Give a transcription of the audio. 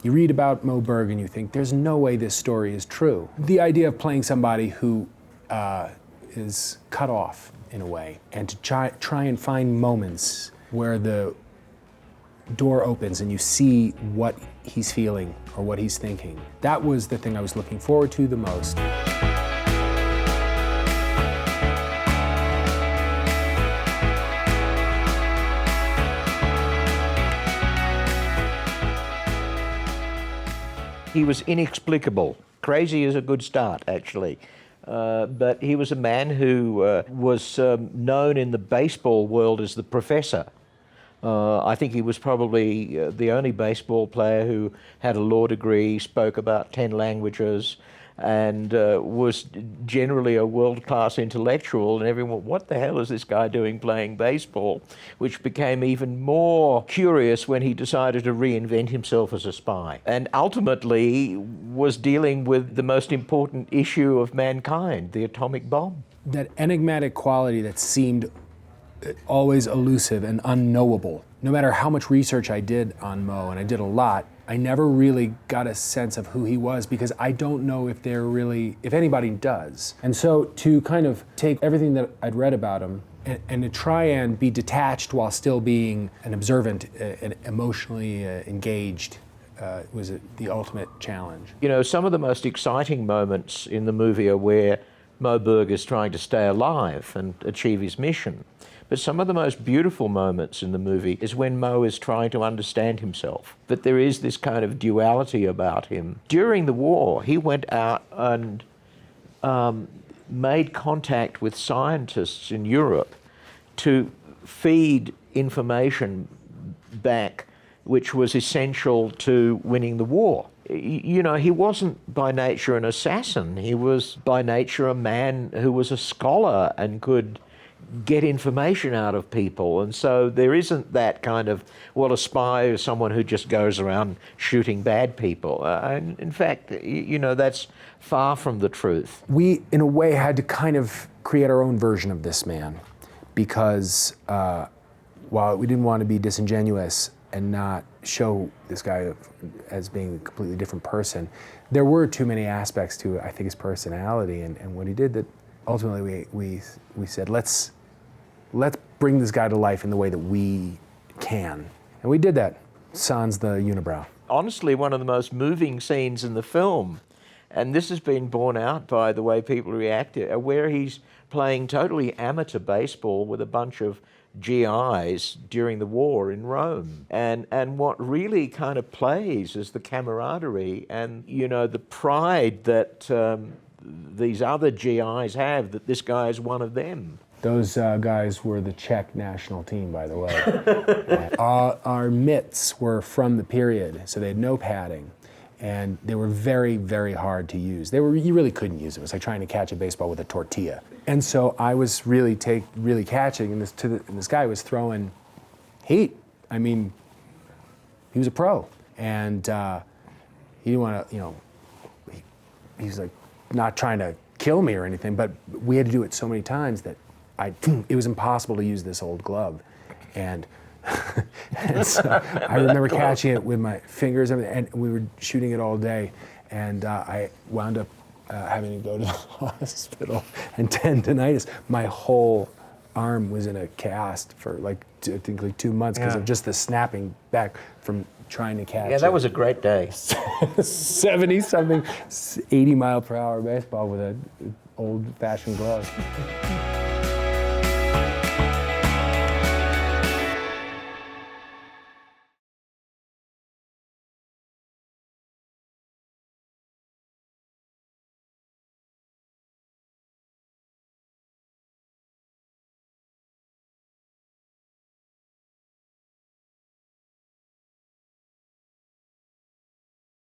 You read about Moe Berg and you think, there's no way this story is true. The idea of playing somebody who is cut off in a way, and to try and find moments where the door opens and you see what he's feeling or what he's thinking. That was the thing I was looking forward to the most. He was inexplicable. Crazy is a good start, actually. But he was a man who was known in the baseball world as the professor. I think he was probably the only baseball player who had a law degree, spoke about 10 languages, and was generally a world-class intellectual, and everyone, what the hell is this guy doing playing baseball? Which became even more curious when he decided to reinvent himself as a spy, and ultimately was dealing with the most important issue of mankind, the atomic bomb. That enigmatic quality that seemed always elusive and unknowable. No matter how much research I did on Moe, and I did a lot, I never really got a sense of who he was, because I don't know if anybody does. And so to kind of take everything that I'd read about him and to try and be detached while still being an observant and emotionally engaged was the ultimate challenge. You know, some of the most exciting moments in the movie are where Moe Berg is trying to stay alive and achieve his mission. But some of the most beautiful moments in the movie is when Moe is trying to understand himself. But there is this kind of duality about him. During the war, he went out and made contact with scientists in Europe to feed information back which was essential to winning the war. You know, he wasn't by nature an assassin. He was by nature a man who was a scholar and could get information out of people. And so there isn't that kind of, well, a spy is someone who just goes around shooting bad people. And in fact, you know, that's far from the truth. We, in a way, had to kind of create our own version of this man, because while we didn't want to be disingenuous and not show this guy as being a completely different person, there were too many aspects to, I think, his personality and what he did that ultimately we said, let's bring this guy to life in the way that we can. And we did that. Sans the unibrow. Honestly, one of the most moving scenes in the film, and this has been borne out by the way people react, where he's playing totally amateur baseball with a bunch of GIs during the war in Rome. And what really kind of plays is the camaraderie and, you know, the pride that these other GIs have, that this guy is one of them. Those guys were the Czech national team, by the way. Our mitts were from the period, so they had no padding, and they were very, very hard to use. You really couldn't use them. It was like trying to catch a baseball with a tortilla. And so I was really catching, and this guy was throwing heat. I mean, he was a pro, and he didn't want to, you know, he was like not trying to kill me or anything, but we had to do it so many times that it was impossible to use this old glove. And, and so I remember catching it with my fingers, and we were shooting it all day, and I wound up having to go to the hospital and tendonitis. My whole arm was in a cast for I think 2 months because of just the snapping back from trying to catch. Yeah, that was a great day. 70-something, 80-mile-per-hour baseball with an old-fashioned glove.